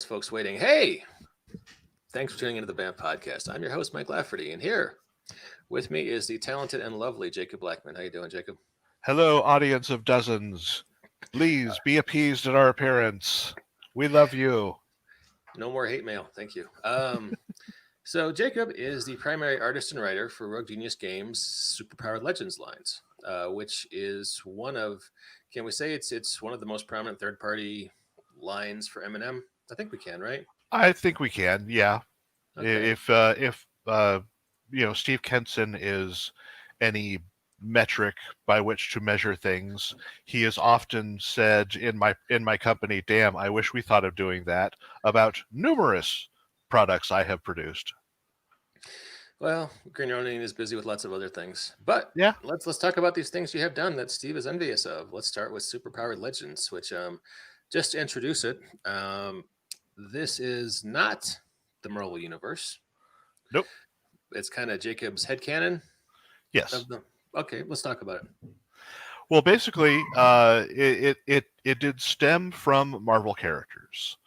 folks waiting. Hey, thanks for tuning into the BAM podcast. I'm your host, Mike Lafferty, and here with me is the talented and lovely Jacob Blackman. How you doing, Jacob? Hello, audience of dozens. Please be appeased at our appearance. We love you. No more hate mail, thank you. So Jacob is the primary artist and writer for Rogue Genius Games' Superpowered Legends lines, which is one of, can we say it's one of the most prominent third-party lines for M&M? I think we can, right? I think we can, yeah. Okay. If Steve Kenson is any metric by which to measure things, he has often said in my company, "Damn, I wish we thought of doing that," about numerous products I have produced. Well, Green Ronin is busy with lots of other things, but Yeah. let's talk about these things you have done that Steve is envious of. Let's start with Superpowered Legends, which just to introduce it, this is not the Marvel universe. Nope. It's kind of Jacob's headcanon Yes. of the. Okay, let's talk about it. Well, basically, it did stem from Marvel characters,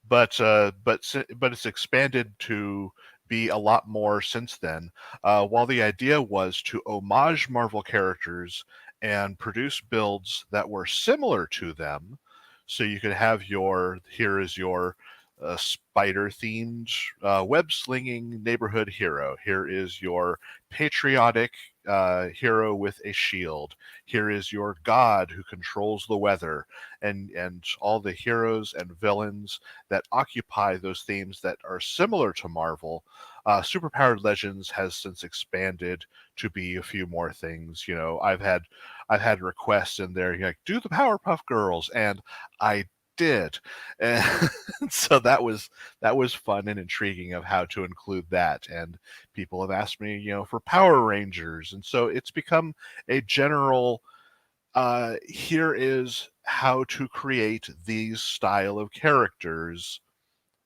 but it's expanded to be a lot more since then. While the idea was to homage Marvel characters and produce builds that were similar to them, so you could have here is your spider themed web slinging neighborhood hero. Here is your patriotic hero with a shield. Here is your god who controls the weather, and all the heroes and villains that occupy those themes that are similar to Marvel. Superpowered Legends has since expanded to be a few more things. I've had requests in there like, do the Powerpuff Girls, and I did. And so that was fun and intriguing of how to include that. And people have asked me, for Power Rangers, and so it's become a general. Here is how to create these style of characters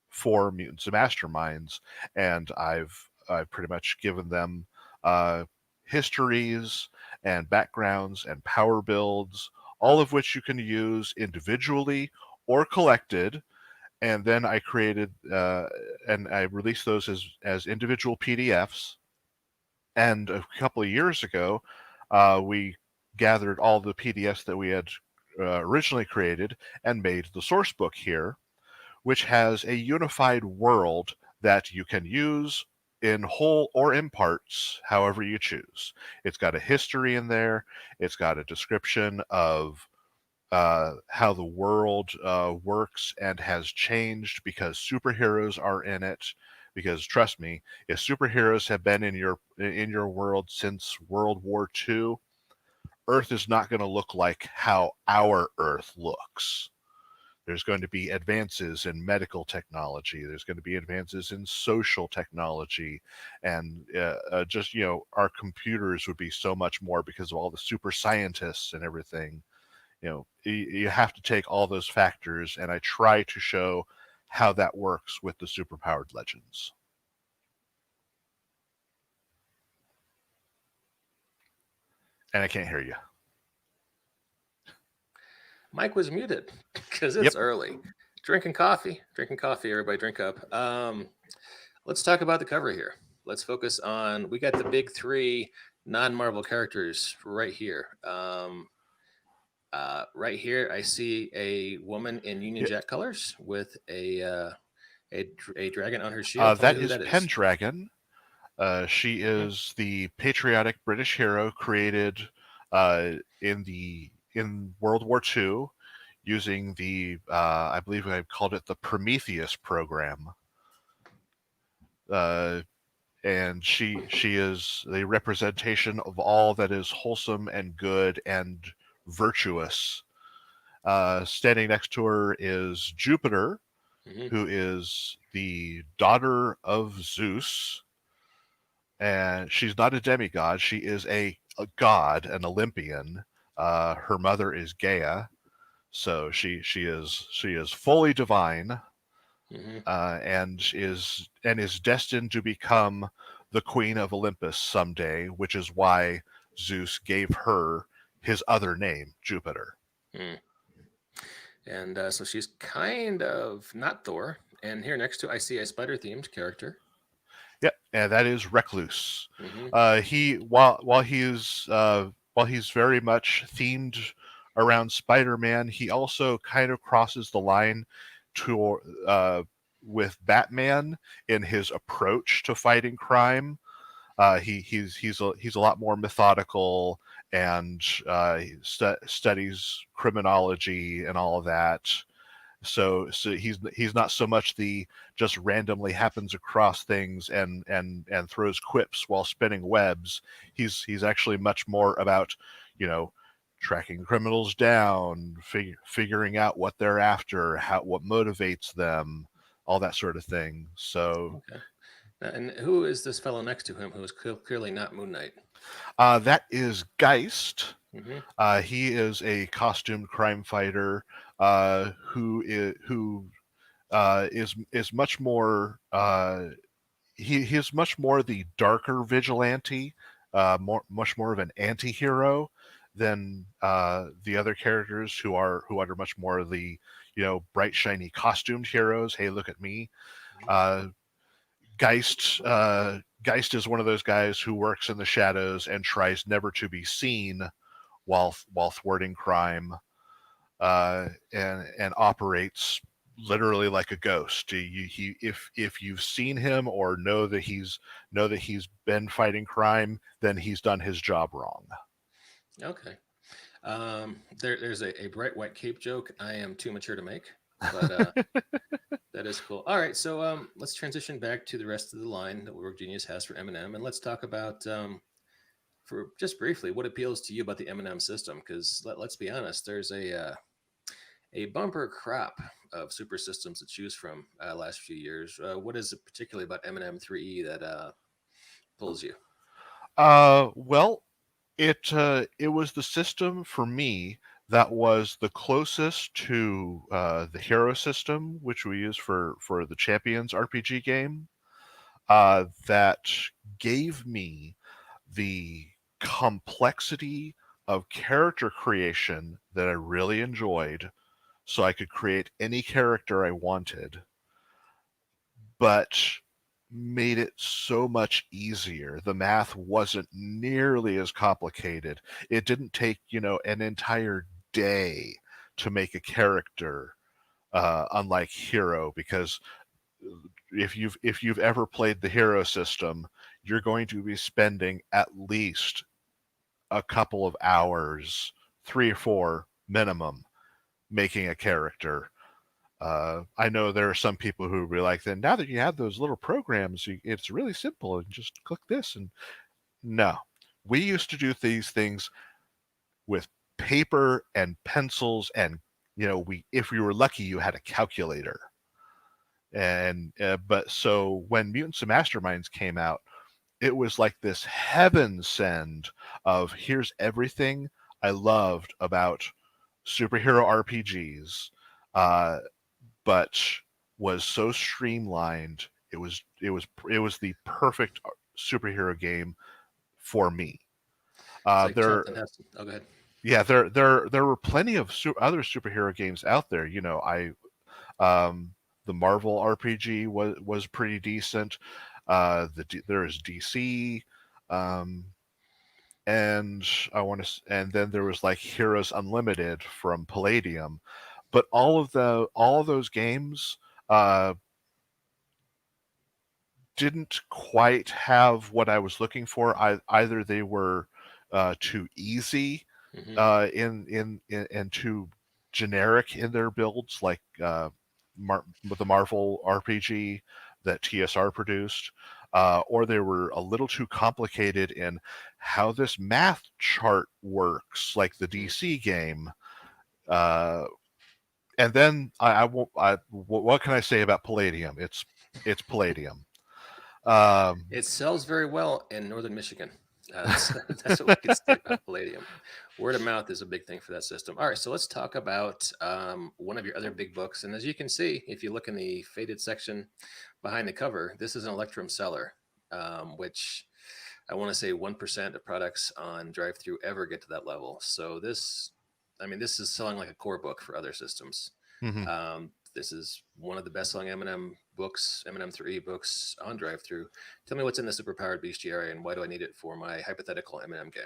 for Mutants and Masterminds, and I've pretty much given them uh, histories and backgrounds and power builds, all of which you can use individually or collected. And then I created and I released those as individual PDFs. And a couple of years ago, we gathered all the PDFs that we had originally created and made the source book here, which has a unified world that you can use in whole or in parts, however you choose. It's got a history in there. It's got a description of how the world works and has changed because superheroes are in it. Because trust me, if superheroes have been in your world since World War II, Earth is not going to look like how our Earth looks. There's going to be advances in medical technology. There's going to be advances in social technology, and just our computers would be so much more because of all the super scientists and everything. You have to take all those factors, and I try to show how that works with the superpowered legends. And I can't hear you. Mike was muted because Yep. it's early. Drinking coffee. Everybody, drink up. Let's talk about the cover here. Let's focus on. We got the big three non-Marvel characters right here. Right here, I see a woman in Union Jack colors with a dragon on her shield. Tell me That who is that is. Pendragon. She Mhm. is the patriotic British hero created in World War II using I believe I called it the Prometheus program. Uh, and she is the representation of all that is wholesome and good and virtuous. Standing next to her is Jupiter, Mhm. who is the daughter of Zeus, and she's not a demigod. She is a god, an Olympian. Her mother is Gaia, so she is fully divine, Mhm. and is destined to become the queen of Olympus someday, which is why Zeus gave her his other name, Jupiter. Mm. And so she's kind of not Thor And here next to I see a spider themed character. Yep, and that is Recluse. Hmm. He while he's very much themed around Spider-Man, he also kind of crosses the line to with Batman in his approach to fighting crime. He's a lot more methodical and studies criminology and all of that. So he's not so much the just randomly happens across things and throws quips while spinning webs. He's actually much more about, you know, tracking criminals down, figuring out what they're after, what motivates them, all that sort of thing. So Okay. And who is this fellow next to him who is clearly not Moon Knight? that is Geist. Hmm. He is a costumed crime fighter who is much more he is much more the darker vigilante, much more of an anti-hero than the other characters who are much more the bright shiny costumed heroes. Hey, look at me. Uh, Geist is one of those guys who works in the shadows and tries never to be seen while thwarting crime, and operates literally like a ghost. If you've seen him or know that he's been fighting crime, then he's done his job wrong. Okay. There's a bright white cape joke I am too mature to make, but that is cool. All right, so let's transition back to the rest of the line that Work Genius has for M&M, and let's talk about for just briefly what appeals to you about the M&M system. Because let's be honest, there's a bumper crop of super systems to choose from last few years. What is it particularly about M&M 3E that pulls you? Well, it was the system for me that was the closest to the hero system, which we use for the Champions RPG game. That gave me the complexity of character creation that I really enjoyed, so I could create any character I wanted, but made it so much easier. The math wasn't nearly as complicated. It didn't take, an entire day to make a character, unlike Hero, because if you've ever played the Hero system, you're going to be spending at least a couple of hours, 3 or 4 minimum, making a character. I know there are some people who will be like, then now that you have those little programs, it's really simple and just click this. And no, we used to do these things with paper and pencils, and if we were lucky, you had a calculator. And but so when Mutants and Masterminds came out, it was like this heaven send of here's everything I loved about superhero RPGs, uh, but was so streamlined. It was the perfect superhero game for me. It's like There, Charlton Heston. Oh, go ahead. yeah, there were plenty of other superhero games out there. The Marvel RPG was pretty decent. There is DC, um, and and then there was like Heroes Unlimited from Palladium, but all of those games uh, didn't quite have what I was looking for. Either they were too easy, Hmm. and too generic in their builds, like the Marvel RPG that TSR produced, or they were a little too complicated in how this math chart works, like the Hmm. DC game. Uh, and then I won't. What can I say about Palladium? It's Palladium. Um, It sells very well in northern Michigan. That's that's what we can say about Palladium. Word of mouth is a big thing for that system. All right, so let's talk about one of your other big books. And as you can see, if you look in the faded section behind the cover, this is an Electrum seller, which I want to say 1% of products on drive-through ever get to that level. So this, I mean, this is selling like a core book for other systems. mhm. this is one of the best-selling M&M books, M&M3 books on drive-through. Tell me what's in the superpowered bestiary, and why do I need it for my hypothetical M&M game?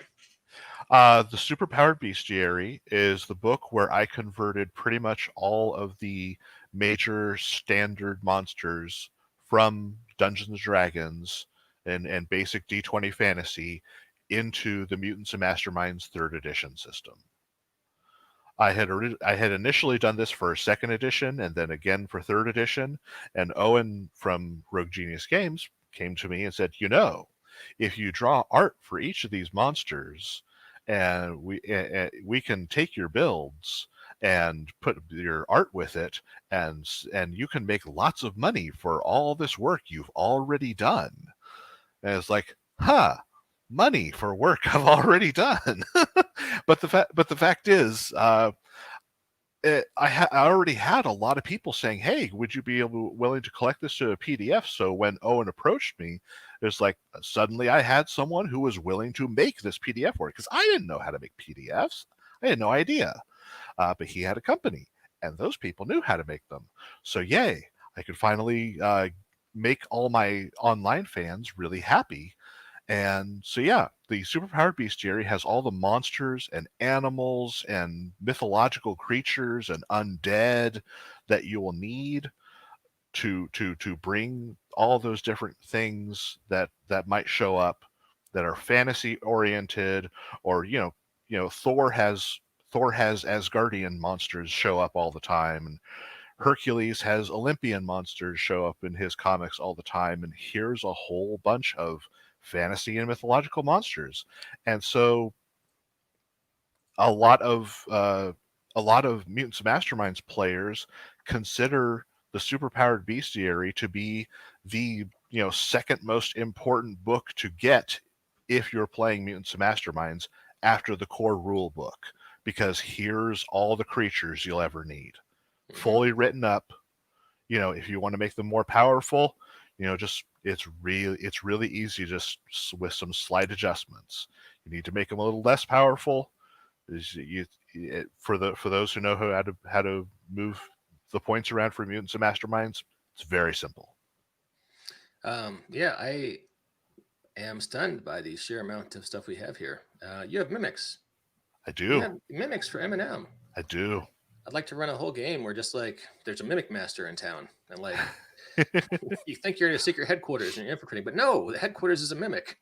The Superpowered Bestiary is the book where I converted pretty much all of the major standard monsters from Dungeons and Dragons and basic D20 fantasy into the Mutants and Masterminds third edition system. I had initially done this for second edition and then again for third edition, and Owen from Rogue Genius Games came to me and said, if you draw art for each of these monsters, and we can take your builds and put your art with it, and you can make lots of money for all this work you've already done. And it's like, money for work I've already done. but the fact is, I already had a lot of people saying, "Hey, would you be willing to collect this to a PDF?" So when Owen approached me, it's like suddenly I had someone who was willing to make this PDF for it, because I didn't know how to make PDFs. I had no idea. But he had a company, and those people knew how to make them. So yay, I could finally make all my online fans really happy. And so, yeah, the Superpowered Bestiary has all the monsters and animals and mythological creatures and undead that you will need to bring all those different things that might show up that are fantasy oriented, or Thor has Asgardian monsters show up all the time, and Hercules has Olympian monsters show up in his comics all the time, and here's a whole bunch of fantasy and mythological monsters. And so a lot of Mutants and Masterminds players consider the Superpowered Bestiary to be the second most important book to get if you're playing Mutants and Masterminds after the core rule book, because here's all the creatures you'll ever need, fully written up. If you want to make them more powerful, just it's really easy, just with some slight adjustments. You need to make them a little less powerful. For those who know how to move the points around for Mutants and Masterminds, it's very simple. Yeah, I am stunned by the sheer amount of stuff we have here. You have mimics. I You do. have mimics for M&M. I do. I'd like to run a whole game where just like there's a mimic master in town, and like you think you're in a secret headquarters and you're infiltrating, but no, the headquarters is a mimic.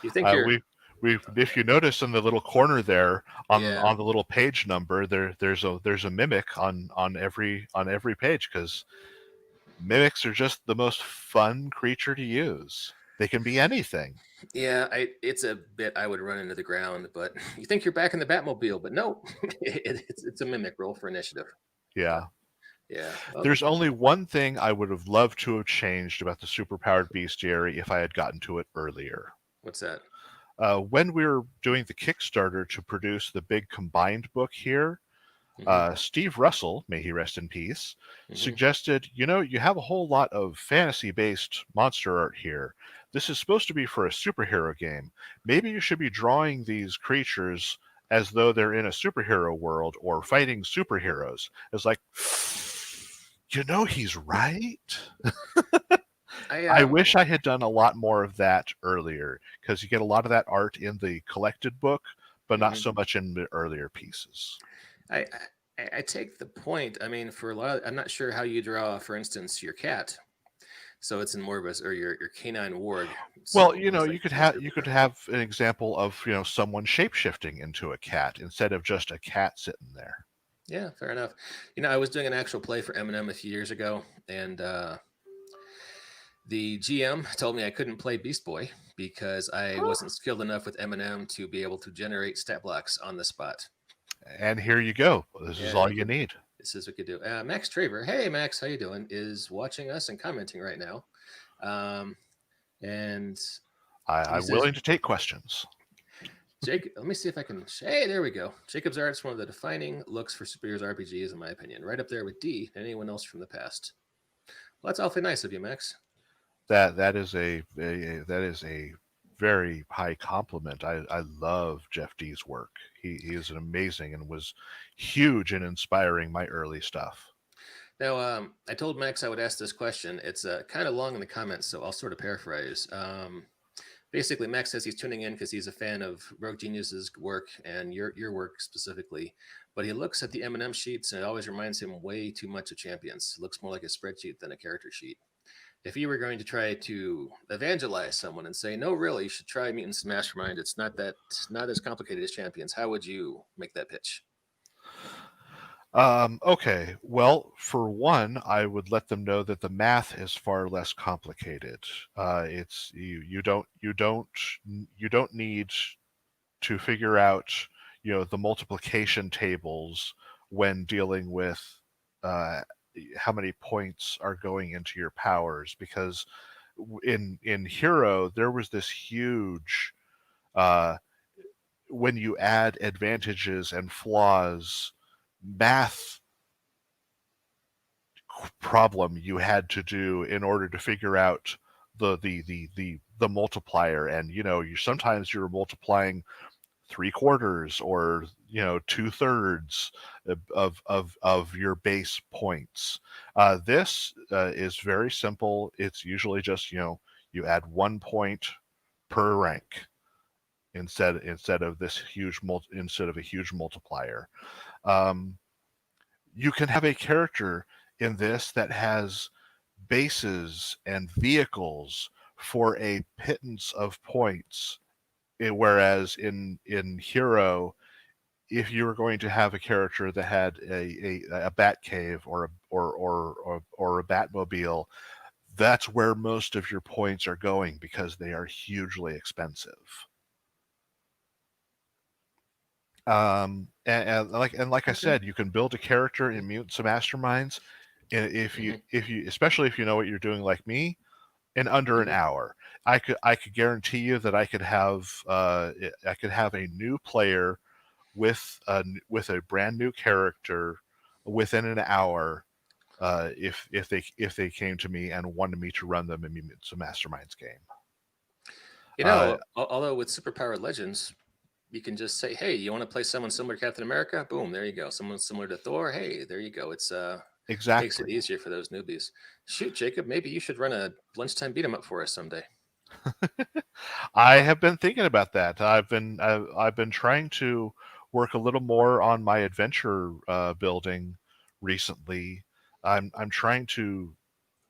You think you're we if you notice in the little corner there on Yeah. the little page number, there's a mimic on every page, because mimics are just the most fun creature to use. They can be anything. Yeah, it's a bit I would run into the ground, but you think you're back in the Batmobile, but no, it's a mimic. Roll for initiative. Yeah. Yeah. Well, There's only one thing I would have loved to have changed about the Superpowered Bestiary if I had gotten to it earlier. what's that? When we were doing the Kickstarter to produce the big combined book here, Steve Russell, may he rest in peace, suggested, you have a whole lot of fantasy-based monster art here. This is supposed to be for a superhero game. Maybe you should be drawing these creatures as though they're in a superhero world or fighting superheroes. It's like, he's right. I wish I had done a lot more of that earlier, because you get a lot of that art in the collected book, but not so much in the earlier pieces. I take the point. I mean, for a lot of, I'm not sure how you draw, for instance, your cat. So it's in Morbus, or your canine ward. Well, you could have an example of someone shapeshifting into a cat instead of just a cat sitting there. Yeah, fair enough. I was doing an actual play for M&M a few years ago, and the GM told me I couldn't play Beast Boy because I wasn't skilled enough with M&M to be able to generate stat blocks on the spot. And here you go. This is all you need. This is what you do. Max Traver, hey Max, how you doing? Is watching us and commenting right now. And I'm willing to take questions. Jake, let me see if I can. Hey, there we go. Jacob's Art's one of the defining looks for superheroes RPGs, in my opinion, right up there with D and anyone else from the past. Well, that's awfully nice of you, Max. That is a very high compliment. I love Jeff D's work. He is an amazing and was huge in inspiring my early stuff. Now, I told Max I would ask this question. It's kind of long in the comments, so I'll sort of paraphrase. Basically, Max says he's tuning in because he's a fan of Rogue Genius's work and your work specifically. But he looks at the M&M sheets and it always reminds him way too much of Champions. It looks more like a spreadsheet than a character sheet. If you were going to try to evangelize someone and say, no, really, you should try Mutants and Mastermind, it's not as complicated as Champions, how would you make that pitch? Okay, well, for one, I would let them know that the math is far less complicated. It's you don't need to figure out the multiplication tables when dealing with uh, how many points are going into your powers, because in Hero there was this huge uh, when you add advantages and flaws math problem you had to do in order to figure out the multiplier, and you sometimes you're multiplying 3/4 or 2/3 of your base points. This is very simple. It's usually just you add 1 point per rank instead of this instead of a huge multiplier. Um, you can have a character in this that has bases and vehicles for a pittance of points, whereas in Hero, if you were going to have a character that had a bat cave or a Batmobile, that's where most of your points are going because they are hugely expensive. And like I Okay. said, you can build a character in Mutants and Masterminds, and if you especially if you know what you're doing, like me, in under an hour. I could guarantee you that I could have a new player with a brand new character within an hour, if they came to me and wanted me to run them in Mutants and Masterminds game. Uh, Although with superpowered legends, you can just say, "Hey, you want to play someone similar to Captain America? Boom, there you go. Someone similar to Thor. Hey, there you go. It's makes it exactly. easier for those newbies. Shoot, Jacob, maybe you should run a lunchtime beat 'em up for us someday. I have been thinking about that. I've been trying to work a little more on my adventure building recently. I'm trying to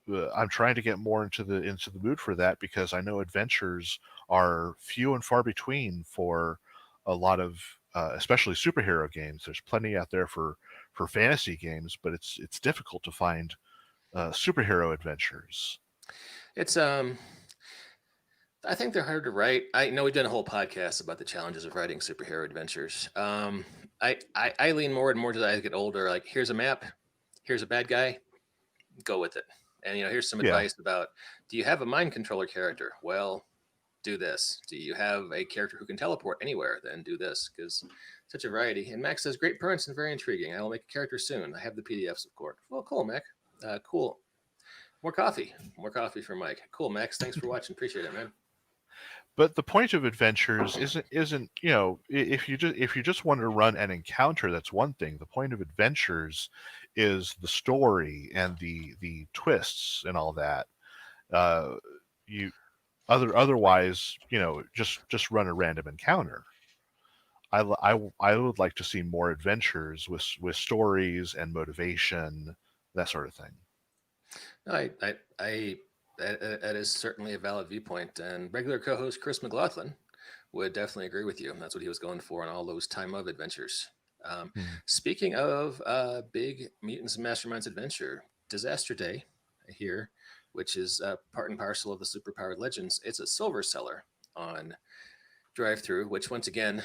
get more into the mood for that, because I know adventures are few and far between for a lot of especially superhero games. There's plenty out there for fantasy games, but it's difficult to find superhero adventures. It's I think they're hard to write. I know we've done a whole podcast about the challenges of writing superhero adventures. I lean more and more as I get older. Like, here's a map, here's a bad guy, go with it. And here's some Yeah. advice about: do you have a mind controller character? Well, do this. Do you have a character who can teleport anywhere? Then do this, because such a variety. And Max says, great premise and very intriguing. I will make a character soon. I have the PDFs, of course. Well, cool, Mac. Cool. More coffee. More coffee for Mike. Cool, Max. Thanks for watching. Appreciate it, man. But the point of adventures isn't if you just want to run an encounter, that's one thing. The point of adventures is the story and the twists and all that. Uh, you otherwise just run a random encounter. I would like to see more adventures with stories and motivation, that sort of thing. No, that is certainly a valid viewpoint. And regular co-host Chris McLaughlin would definitely agree with you. That's what he was going for on all those time of adventures. Hmm. Speaking of big Mutants and Masterminds adventure, Disaster Day here, which is part and parcel of the Superpowered Legends. It's a silver seller on drive through, which once again,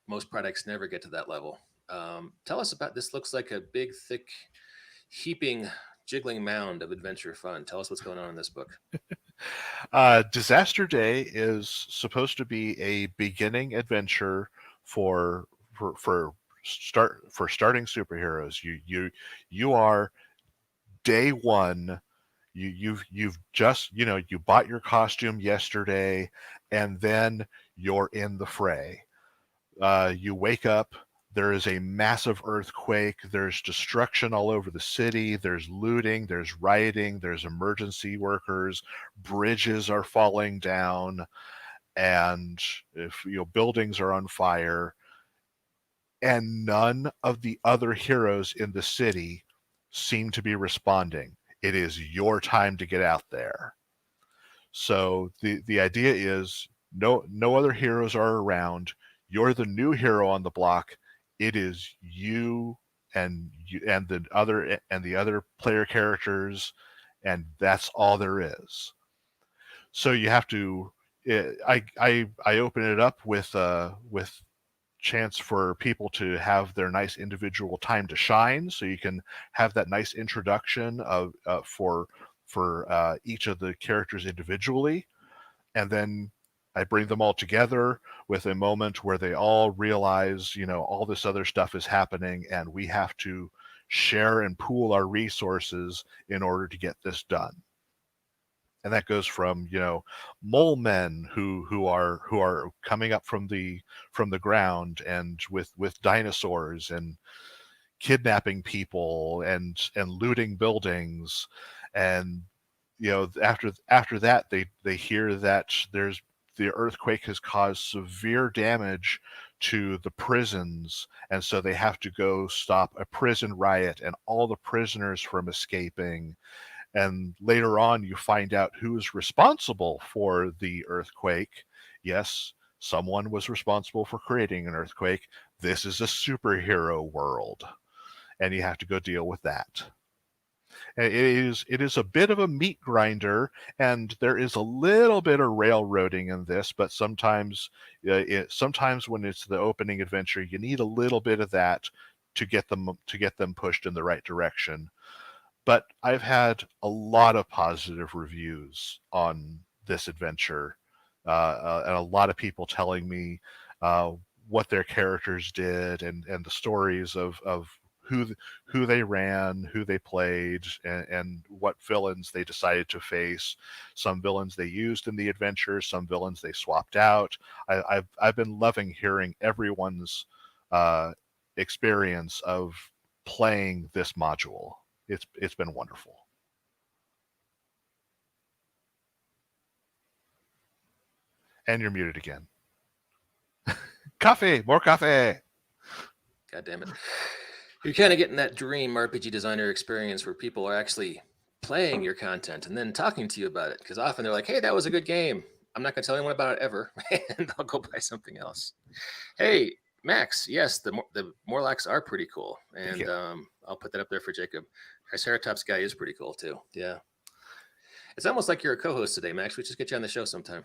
most products never get to that level. Tell us about this. Looks like a big, thick, heaping, jiggling mound of adventure fun. Tell us what's going on in this book. Disaster Day is supposed to be a beginning adventure for starting superheroes. You are day one. You've just you bought your costume yesterday, and then you're in the fray. You wake up There is a massive earthquake. There's destruction all over the city. There's looting. There's rioting. There's emergency workers. Bridges are falling down, and if buildings are on fire. And none of the other heroes in the city seem to be responding. It is your time to get out there. So the idea is no other heroes are around. You're the new hero on the block. It is you and the other player characters, and that's all there is. So you have to. I open it up with chance for people to have their nice individual time to shine, so you can have that nice introduction of for each of the characters individually, and then I bring them all together with a moment where they all realize, all this other stuff is happening, and we have to share and pool our resources in order to get this done. And that goes from mole men who are coming up from the ground and with dinosaurs and kidnapping people and looting buildings, and after that they hear that the earthquake has caused severe damage to the prisons, and so they have to go stop a prison riot and all the prisoners from escaping. And later on, you find out who is responsible for the earthquake. Yes, someone was responsible for creating an earthquake. This is a superhero world, and you have to go deal with that. And it is a bit of a meat grinder, and there is a little bit of railroading in this, but sometimes when it's the opening adventure, you need a little bit of that to get them pushed in the right direction. But I've had a lot of positive reviews on this adventure, and a lot of people telling me what their characters did and the stories of who they ran, who they played, and what villains they decided to face. Some villains they used in the adventure, some villains they swapped out. I've been loving hearing everyone's experience of playing this module. It's been wonderful. And you're muted again. Coffee, more coffee. God damn it. You're kind of getting that dream RPG designer experience where people are actually playing your content and then talking to you about it. Because often they're like, hey, that was a good game. I'm not going to tell anyone about it ever. And I'll go buy something else. Hey, Max, yes, the Morlocks are pretty cool. And I'll put that up there for Jacob. Triceratops guy is pretty cool too. Yeah. It's almost like you're a co-host today, Max. We just get you on the show sometime.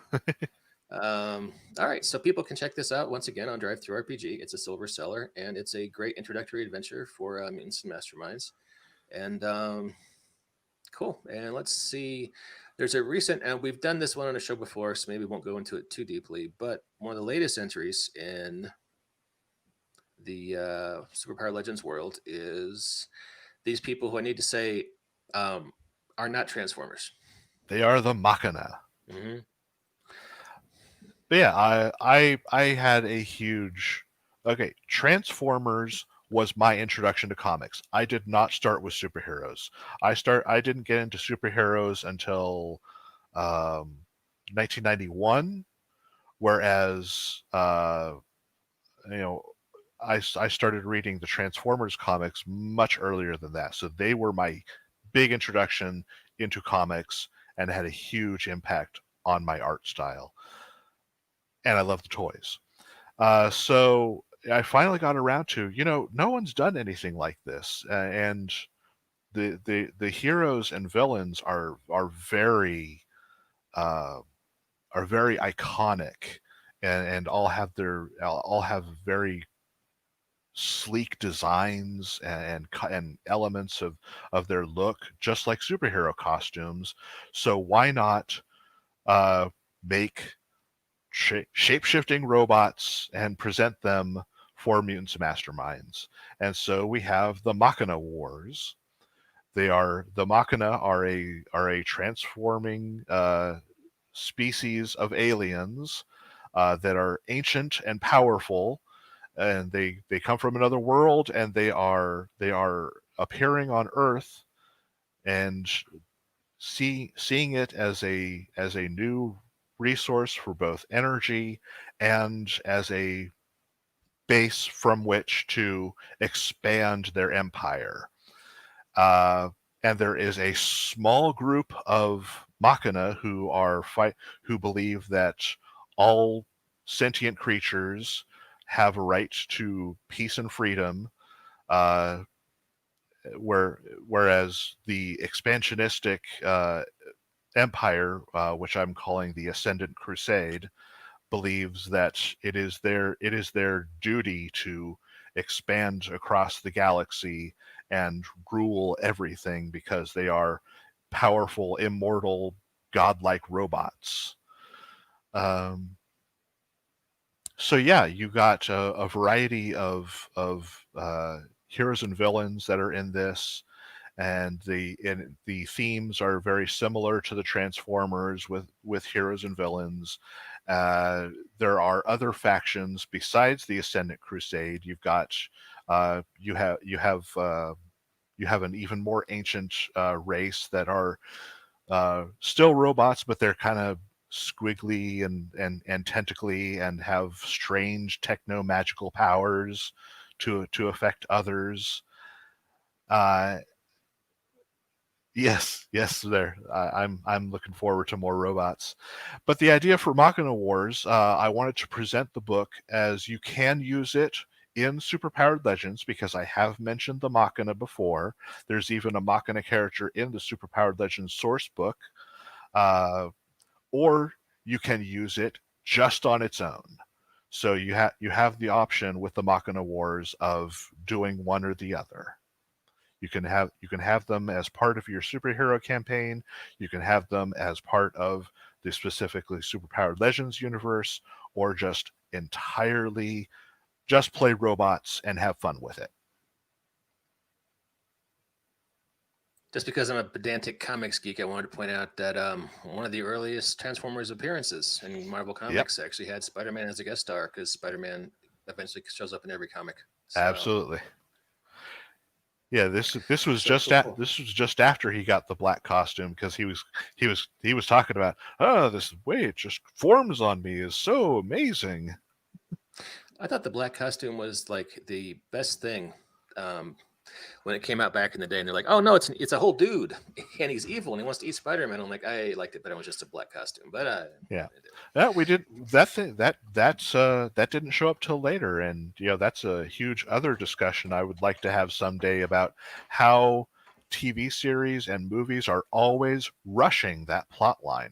All right, so people can check this out once again on Drive-Thru RPG. It's a silver seller, and it's a great introductory adventure for Mutants and Masterminds. And cool. And let's see. There's a recent, and we've done this one on a show before, so maybe we won't go into it too deeply. But one of the latest entries in the Superpower Legends world is these people who I need to say are not Transformers. They are the Machina. Mm-hmm. But yeah, I had a huge Transformers was my introduction to comics. I did not start with superheroes. I didn't get into superheroes until 1991, whereas I started reading the Transformers comics much earlier than that. So they were my big introduction into comics and had a huge impact on my art style. And I love the toys. So I finally got around to, no one's done anything like this. And the heroes and villains are very iconic, and all have very sleek designs and elements of their look, just like superhero costumes. So why not make shape-shifting robots and present them for Mutants and Masterminds? And so we have the Machina Wars. The Machina are a transforming species of aliens that are ancient and powerful, and they come from another world, and they are appearing on Earth, and seeing it as a new resource for both energy and as a base from which to expand their empire. Uh, and there is a small group of Machina who believe that all sentient creatures have a right to peace and freedom, uh, whereas the expansionistic empire, which I'm calling the Ascendant Crusade, believes that it is their duty to expand across the galaxy and rule everything because they are powerful, immortal, godlike robots. Um, so yeah, you got a variety of heroes and villains that are in this, and the themes are very similar to the Transformers with heroes and villains. There are other factions besides the Ascendant Crusade. You've got you have an even more ancient race that are still robots, but they're kind of squiggly and tentacly and have strange techno magical powers to affect others. Uh, yes, there. I'm looking forward to more robots. But the idea for Machina Wars, I wanted to present the book as you can use it in Superpowered Legends because I have mentioned the Machina before. There's even a Machina character in the Superpowered Legends source book. Or you can use it just on its own. So you have the option with the Machina Wars of doing one or the other. You can have them as part of your superhero campaign. You can have them as part of the specifically Superpowered Legends universe, or just entirely just play robots and have fun with it. Just because I'm a pedantic comics geek, I wanted to point out that one of the earliest Transformers appearances in Marvel Yep, Comics actually had Spider-Man as a guest star because Spider-Man eventually shows up in every comic. So, absolutely. Yeah, this was so cool. this was just after he got the black costume because he was talking about, oh, this way it just forms on me is so amazing. I thought the black costume was like the best thing um, when it came out back in the day. And they're like, "Oh no, it's a whole dude, and he's evil, and he wants to eat Spider-Man." I'm like, I liked it, but it was just a black costume. But Yeah, that we did that thing that didn't show up till later, and that's a huge other discussion I would like to have someday about how TV series and movies are always rushing that plot line.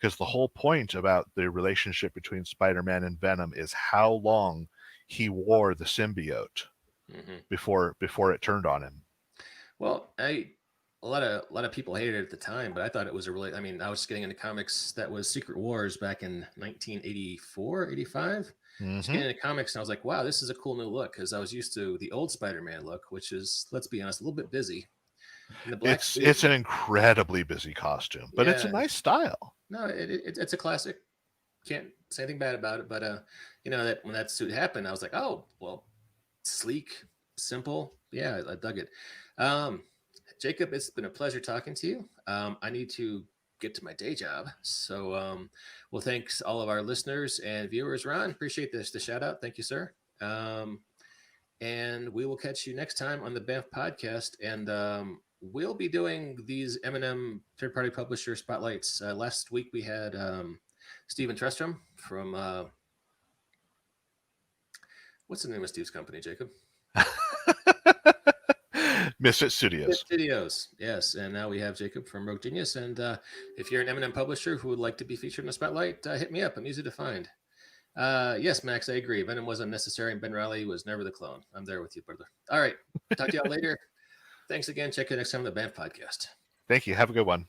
Because the whole point about the relationship between Spider-Man and Venom is how long he wore the symbiote mm-hmm. before it turned on him. Well, a lot of people hated it at the time, but I thought it was a really. I mean, I was getting into comics that was Secret Wars back in 1984, 85. Just Hmm. getting into comics, and I was like, "Wow, this is a cool new look." Because I was used to the old Spider-Man look, which is, let's be honest, a little bit busy. In the black suit, It's an incredibly busy costume, but it's a yeah. nice style. No, it's a classic. Can't say anything bad about it, but that when that suit happened, I was like, oh, well, sleek, simple. Yeah, I dug it. Um, Jacob, it's been a pleasure talking to you. I need to get to my day job. So, well, thanks all of our listeners and viewers. Ron, appreciate the shout out. Thank you, sir. And we will catch you next time on the Banff podcast. And we'll be doing these M&M third party publisher spotlights. Last week we had Stephen Trestrom from what's the name of Steve's company, Jacob? Misfit Studios. Studios, yes. And now we have Jacob from Rogue Genius. And if you're an M&M publisher who would like to be featured in the spotlight, hit me up. I'm easy to find. Yes, Max, I agree. Venom was unnecessary, and Ben Riley was never the clone. I'm there with you, brother. All right. Talk to y'all later. Thanks again. Check you next time on the Banff podcast. Thank you. Have a good one.